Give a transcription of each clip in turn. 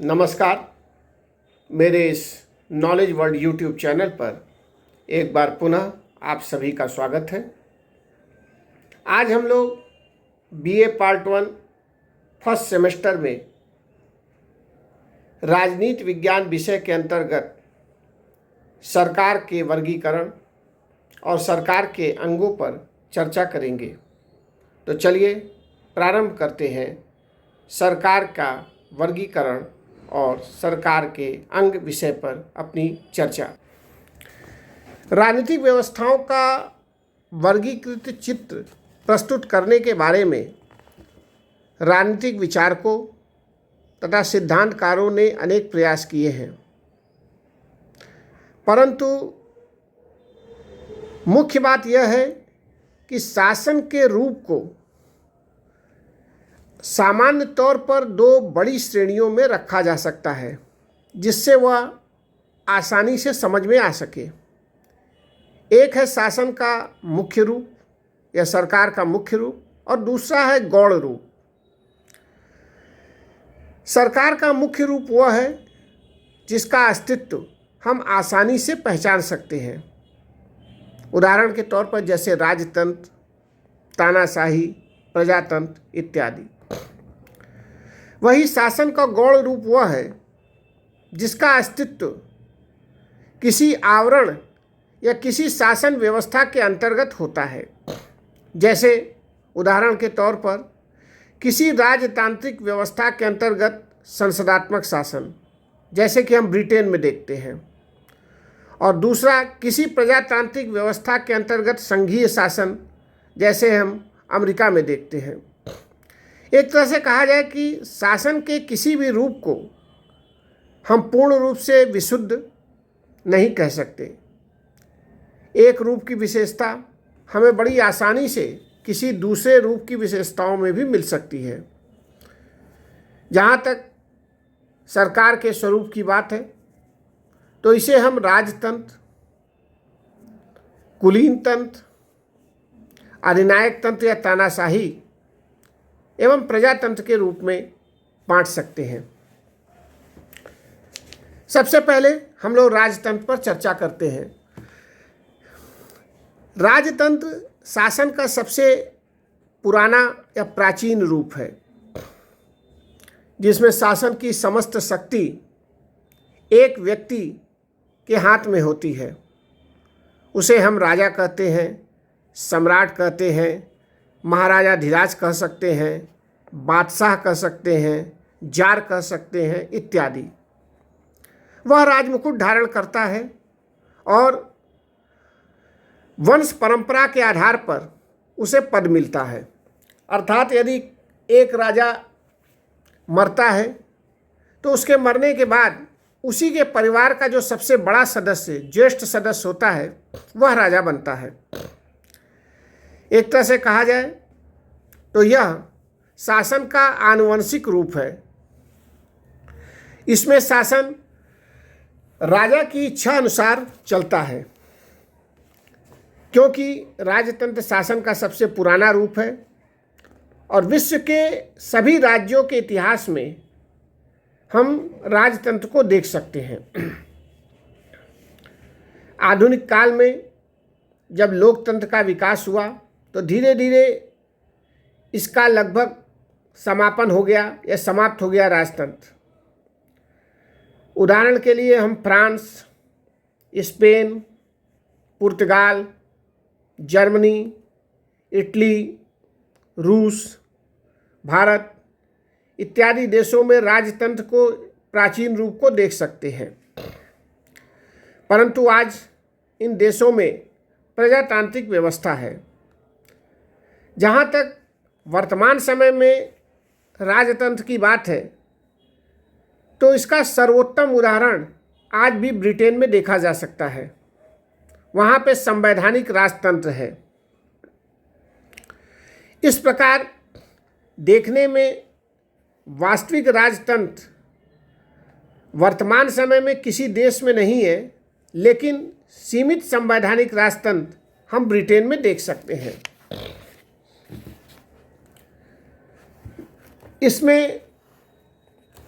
नमस्कार। मेरे इस नॉलेज वर्ल्ड यूट्यूब चैनल पर एक बार पुनः आप सभी का स्वागत है। आज हम लोग बीए पार्ट 1 फर्स्ट सेमेस्टर में राजनीति विज्ञान विषय के अंतर्गत सरकार के वर्गीकरण और सरकार के अंगों पर चर्चा करेंगे। तो चलिए प्रारंभ करते हैं सरकार का वर्गीकरण और सरकार के अंग विषय पर अपनी चर्चा। राजनीतिक व्यवस्थाओं का वर्गीकृत चित्र प्रस्तुत करने के बारे में राजनीतिक विचारकों तथा सिद्धांतकारों ने अनेक प्रयास किए हैं, परंतु मुख्य बात यह है कि शासन के रूप को सामान्य तौर पर दो बड़ी श्रेणियों में रखा जा सकता है, जिससे वह आसानी से समझ में आ सके। एक है शासन का मुख्य रूप या सरकार का मुख्य रूप, और दूसरा है गौण रूप। सरकार का मुख्य रूप वह है जिसका अस्तित्व हम आसानी से पहचान सकते हैं। उदाहरण के तौर पर जैसे राजतंत्र, तानाशाही, प्रजातंत्र इत्यादि। वही शासन का गौण रूप वह है जिसका अस्तित्व किसी आवरण या किसी शासन व्यवस्था के अंतर्गत होता है। जैसे उदाहरण के तौर पर किसी राजतांत्रिक व्यवस्था के अंतर्गत संसदात्मक शासन, जैसे कि हम ब्रिटेन में देखते हैं, और दूसरा किसी प्रजातांत्रिक व्यवस्था के अंतर्गत संघीय शासन, जैसे हम अमेरिका में देखते हैं। एक तरह से कहा जाए कि शासन के किसी भी रूप को हम पूर्ण रूप से विशुद्ध नहीं कह सकते। एक रूप की विशेषता हमें बड़ी आसानी से किसी दूसरे रूप की विशेषताओं में भी मिल सकती है। जहाँ तक सरकार के स्वरूप की बात है, तो इसे हम राजतंत्र, कुलीन तंत्र, अधिनायक तंत्र या तानाशाही एवं प्रजातंत्र के रूप में बांट सकते हैं। सबसे पहले हम लोग राजतंत्र पर चर्चा करते हैं। राजतंत्र शासन का सबसे पुराना या प्राचीन रूप है, जिसमें शासन की समस्त शक्ति एक व्यक्ति के हाथ में होती है। उसे हम राजा कहते हैं, सम्राट कहते हैं, महाराजाधिराज कह सकते हैं, बादशाह कह सकते हैं, जार कह सकते हैं इत्यादि। वह राजमुकुट धारण करता है और वंश परंपरा के आधार पर उसे पद मिलता है। अर्थात यदि एक राजा मरता है तो उसके मरने के बाद उसी के परिवार का जो सबसे बड़ा सदस्य, ज्येष्ठ सदस्य होता है, वह राजा बनता है। एक तरह से कहा जाए तो यह शासन का आनुवंशिक रूप है। इसमें शासन राजा की इच्छा अनुसार चलता है। क्योंकि राजतंत्र शासन का सबसे पुराना रूप है और विश्व के सभी राज्यों के इतिहास में हम राजतंत्र को देख सकते हैं। आधुनिक काल में जब लोकतंत्र का विकास हुआ तो धीरे धीरे इसका लगभग समापन हो गया या समाप्त हो गया राजतंत्र। उदाहरण के लिए हम फ्रांस, स्पेन, पुर्तगाल, जर्मनी, इटली, रूस, भारत इत्यादि देशों में राजतंत्र को प्राचीन रूप को देख सकते हैं। परंतु आज इन देशों में प्रजातांत्रिक व्यवस्था है। जहाँ तक वर्तमान समय में राजतंत्र की बात है, तो इसका सर्वोत्तम उदाहरण आज भी ब्रिटेन में देखा जा सकता है। वहाँ पे संवैधानिक राजतंत्र है। इस प्रकार देखने में वास्तविक राजतंत्र वर्तमान समय में किसी देश में नहीं है, लेकिन सीमित संवैधानिक राजतंत्र हम ब्रिटेन में देख सकते हैं। इसमें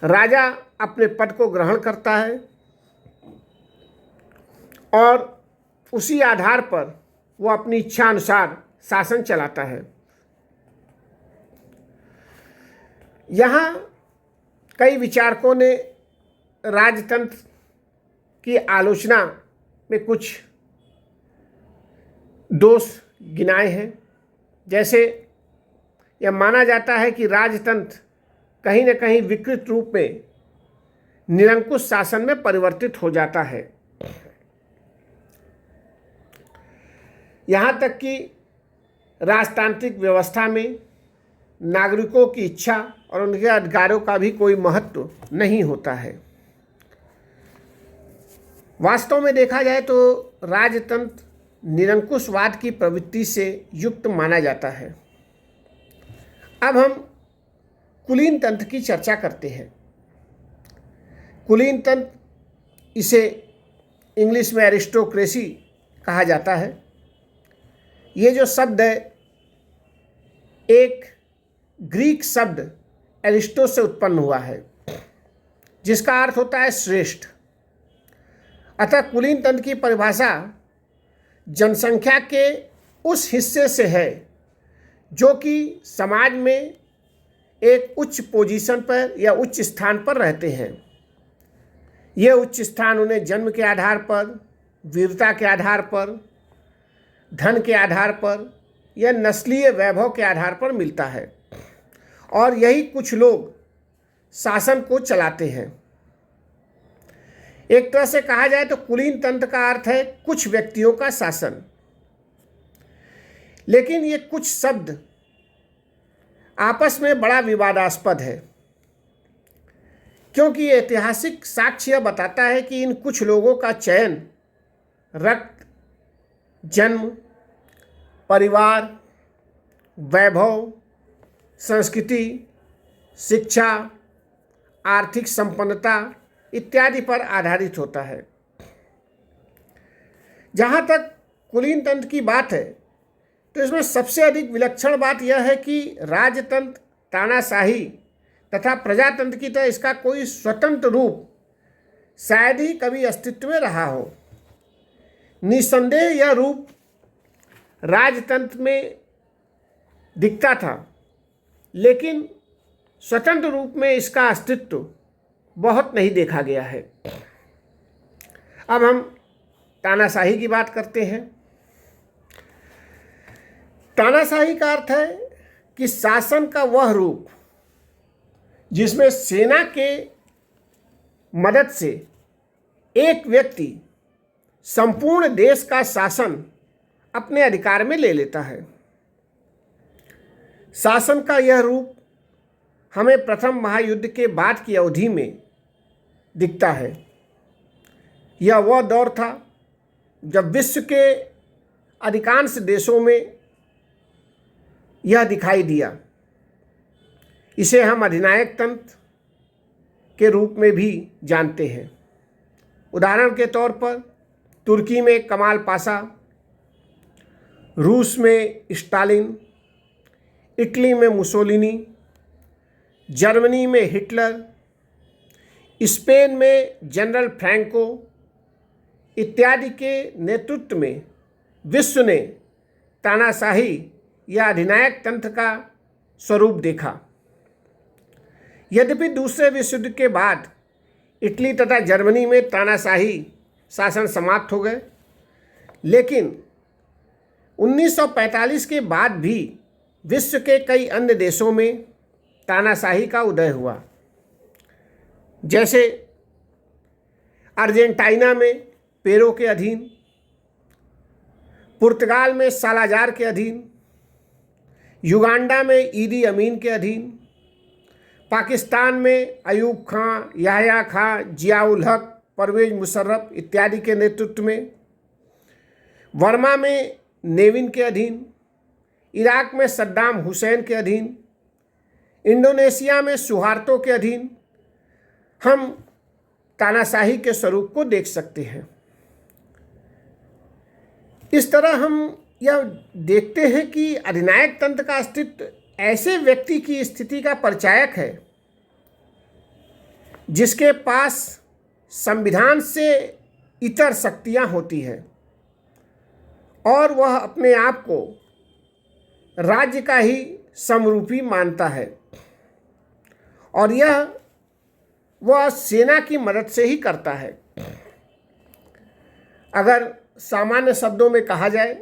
राजा अपने पद को ग्रहण करता है और उसी आधार पर वो अपनी इच्छा अनुसार शासन चलाता है। यहाँ कई विचारकों ने राजतंत्र की आलोचना में कुछ दोष गिनाए हैं। जैसे यह माना जाता है कि राजतंत्र कहीं न कहीं विकृत रूप में निरंकुश शासन में परिवर्तित हो जाता है। यहाँ तक कि राजतांत्रिक व्यवस्था में नागरिकों की इच्छा और उनके अधिकारों का भी कोई महत्व नहीं होता है। वास्तव में देखा जाए तो राजतंत्र निरंकुशवाद की प्रवृत्ति से युक्त माना जाता है। अब हम कुलीन तंत्र की चर्चा करते हैं। कुलीन तंत्र, इसे इंग्लिश में एरिस्टोक्रेसी कहा जाता है। ये जो शब्द है एक ग्रीक शब्द एरिस्टो से उत्पन्न हुआ है, जिसका अर्थ होता है श्रेष्ठ। अतः कुलीन तंत्र की परिभाषा जनसंख्या के उस हिस्से से है जो कि समाज में एक उच्च पोजीशन पर या उच्च स्थान पर रहते हैं। ये उच्च स्थान उन्हें जन्म के आधार पर, वीरता के आधार पर, धन के आधार पर या नस्लीय वैभव के आधार पर मिलता है और यही कुछ लोग शासन को चलाते हैं। एक तरह से कहा जाए तो कुलीन तंत्र का अर्थ है कुछ व्यक्तियों का शासन। लेकिन ये कुछ शब्द आपस में बड़ा विवादास्पद है, क्योंकि ऐतिहासिक साक्ष्य यह बताता है कि इन कुछ लोगों का चयन रक्त, जन्म, परिवार, वैभव, संस्कृति, शिक्षा, आर्थिक संपन्नता इत्यादि पर आधारित होता है। जहाँ तक कुलीन तंत्र की बात है तो इसमें सबसे अधिक विलक्षण बात यह है कि राजतंत्र, तानाशाही तथा प्रजातंत्र की तरह इसका कोई स्वतंत्र रूप शायद ही कभी अस्तित्व में रहा हो। निसंदेह यह रूप राजतंत्र में दिखता था, लेकिन स्वतंत्र रूप में इसका अस्तित्व बहुत नहीं देखा गया है। अब हम तानाशाही की बात करते हैं। तानाशाही का अर्थ है कि शासन का वह रूप जिसमें सेना के मदद से एक व्यक्ति संपूर्ण देश का शासन अपने अधिकार में ले लेता है। शासन का यह रूप हमें प्रथम महायुद्ध के बाद की अवधि में दिखता है। यह वह दौर था जब विश्व के अधिकांश देशों में यह दिखाई दिया। इसे हम अधिनायक तंत्र के रूप में भी जानते हैं। उदाहरण के तौर पर तुर्की में कमाल पाशा, रूस में स्टालिन, इटली में मुसोलिनी, जर्मनी में हिटलर, स्पेन में जनरल फ्रैंको इत्यादि के नेतृत्व में विश्व ने तानाशाही या अधिनायक तंत्र का स्वरूप देखा। यद्यपि दूसरे विश्व युद्ध के बाद इटली तथा जर्मनी में तानाशाही शासन समाप्त हो गए, लेकिन 1945 के बाद भी विश्व के कई अन्य देशों में तानाशाही का उदय हुआ। जैसे अर्जेंटीना में पेरो के अधीन, पुर्तगाल में सालाजार के अधीन, युगांडा में ईदी अमीन के अधीन, पाकिस्तान में अयूब खां, याह्या खां, जियाउल हक, परवेज मुशर्रफ इत्यादि के नेतृत्व में, वर्मा में नेविन के अधीन, इराक में सद्दाम हुसैन के अधीन, इंडोनेशिया में सुहार्तो के अधीन हम तानाशाही के स्वरूप को देख सकते हैं। इस तरह हम यह देखते हैं कि अधिनायक तंत्र का अस्तित्व ऐसे व्यक्ति की स्थिति का परिचायक है जिसके पास संविधान से इतर शक्तियां होती हैं और वह अपने आप को राज्य का ही समरूपी मानता है, और यह वह सेना की मदद से ही करता है। अगर सामान्य शब्दों में कहा जाए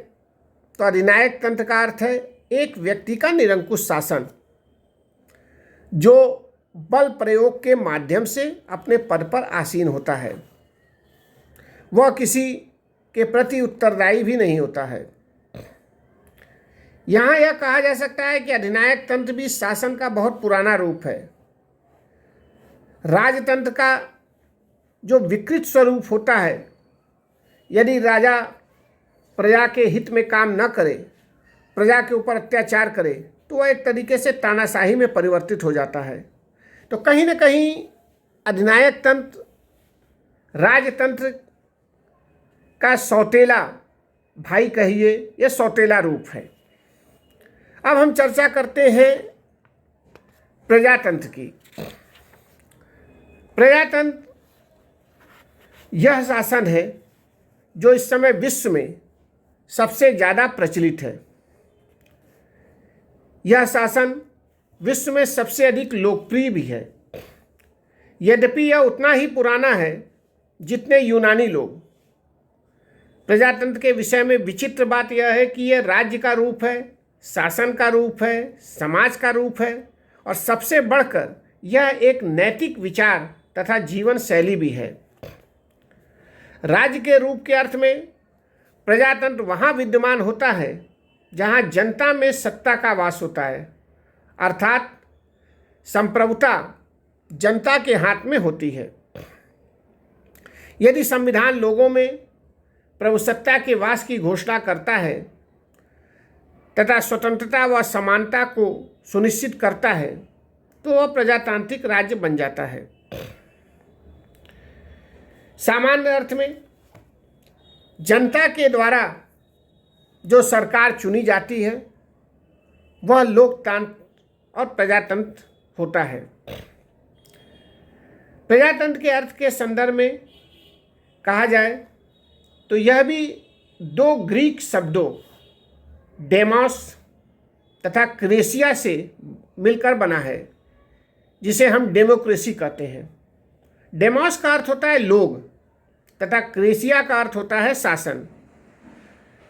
तो अधिनायक तंत्र का अर्थ है एक व्यक्ति का निरंकुश शासन, जो बल प्रयोग के माध्यम से अपने पद पर आसीन होता है। वह किसी के प्रति उत्तरदायी भी नहीं होता है। यहाँ यह कहा जा सकता है कि अधिनायक तंत्र भी शासन का बहुत पुराना रूप है। राजतंत्र का जो विकृत स्वरूप होता है, यदि राजा प्रजा के हित में काम न करे, प्रजा के ऊपर अत्याचार करे, तो वह एक तरीके से तानाशाही में परिवर्तित हो जाता है। तो कहीं न कहीं अधिनायक तंत्र राजतंत्र का सौतेला भाई कहिए या सौतेला रूप है। अब हम चर्चा करते हैं प्रजातंत्र की। प्रजातंत्र यह शासन है जो इस समय विश्व में सबसे ज़्यादा प्रचलित है। यह शासन विश्व में सबसे अधिक लोकप्रिय भी है, यद्यपि यह उतना ही पुराना है जितने यूनानी लोग। प्रजातंत्र के विषय में विचित्र बात यह है कि यह राज्य का रूप है, शासन का रूप है, समाज का रूप है, और सबसे बढ़कर यह एक नैतिक विचार तथा जीवन शैली भी है। राज्य के रूप के अर्थ में प्रजातंत्र वहाँ विद्यमान होता है जहाँ जनता में सत्ता का वास होता है, अर्थात संप्रभुता जनता के हाथ में होती है। यदि संविधान लोगों में प्रभुसत्ता के वास की घोषणा करता है तथा स्वतंत्रता व समानता को सुनिश्चित करता है, तो वह प्रजातांत्रिक राज्य बन जाता है। सामान्य अर्थ में जनता के द्वारा जो सरकार चुनी जाती है वह लोकतंत्र और प्रजातंत्र होता है। प्रजातंत्र के अर्थ के संदर्भ में कहा जाए तो यह भी दो ग्रीक शब्दों डेमोस तथा क्रेसिया से मिलकर बना है, जिसे हम डेमोक्रेसी कहते हैं। डेमोस का अर्थ होता है लोग तथा क्रेसिया का अर्थ होता है शासन।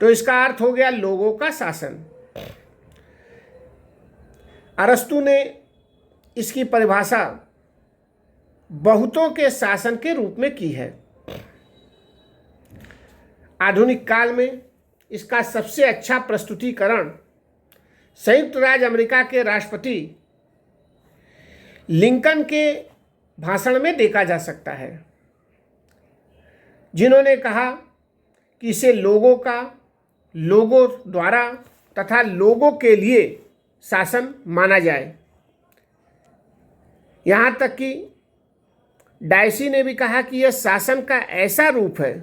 तो इसका अर्थ हो गया लोगों का शासन। अरस्तु ने इसकी परिभाषा बहुतों के शासन के रूप में की है। आधुनिक काल में इसका सबसे अच्छा प्रस्तुतिकरण संयुक्त राज्य अमेरिका के राष्ट्रपति लिंकन के भाषण में देखा जा सकता है, जिन्होंने कहा कि इसे लोगों का, लोगों द्वारा तथा लोगों के लिए शासन माना जाए। यहाँ तक कि डायसी ने भी कहा कि यह शासन का ऐसा रूप है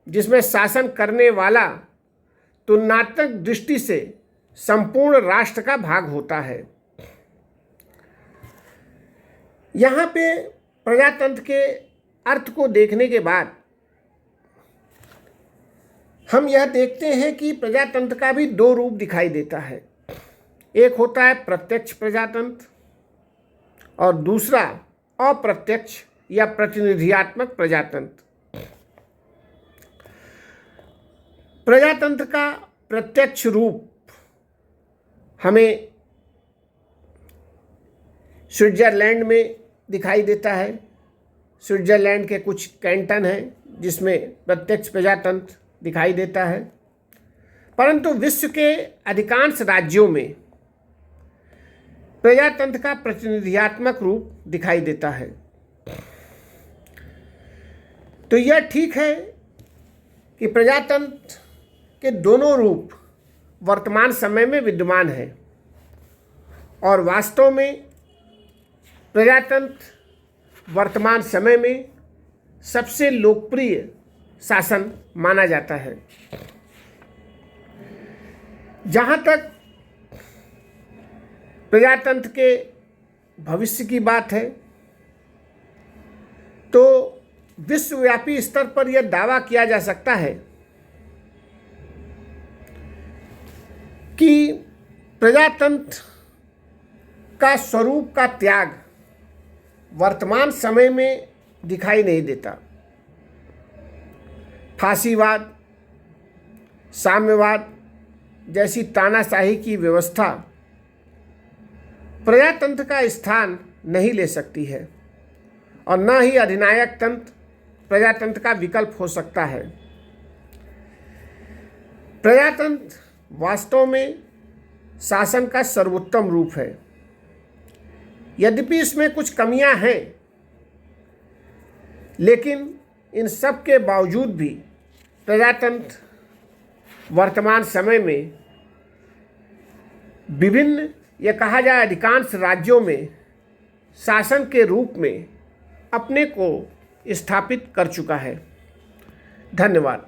जिसमें शासन करने वाला तुलनात्मक दृष्टि से संपूर्ण राष्ट्र का भाग होता है। यहाँ पे प्रजातंत्र के अर्थ को देखने के बाद हम यह देखते हैं कि प्रजातंत्र का भी दो रूप दिखाई देता है। एक होता है प्रत्यक्ष प्रजातंत्र और दूसरा अप्रत्यक्ष या प्रतिनिधियात्मक प्रजातंत्र। प्रजातंत्र का प्रत्यक्ष रूप हमें स्विट्जरलैंड में दिखाई देता है। स्विट्जरलैंड के कुछ कैंटन हैं जिसमें प्रत्यक्ष प्रजातंत्र दिखाई देता है, परंतु विश्व के अधिकांश राज्यों में प्रजातंत्र का प्रतिनिधियात्मक रूप दिखाई देता है। तो यह ठीक है कि प्रजातंत्र के दोनों रूप वर्तमान समय में विद्यमान है, और वास्तव में प्रजातंत्र वर्तमान समय में सबसे लोकप्रिय शासन माना जाता है। जहाँ तक प्रजातंत्र के भविष्य की बात है, तो विश्वव्यापी स्तर पर यह दावा किया जा सकता है कि प्रजातंत्र का स्वरूप का त्याग वर्तमान समय में दिखाई नहीं देता। फांसीवाद, साम्यवाद जैसी तानाशाही की व्यवस्था प्रजातंत्र का स्थान नहीं ले सकती है और न ही अधिनायक तंत्र प्रजातंत्र का विकल्प हो सकता है। प्रजातंत्र वास्तव में शासन का सर्वोत्तम रूप है। यद्यपि इसमें कुछ कमियां हैं, लेकिन इन सब के बावजूद भी प्रजातंत्र वर्तमान समय में विभिन्न, यह कहा जाए अधिकांश राज्यों में शासन के रूप में अपने को स्थापित कर चुका है। धन्यवाद।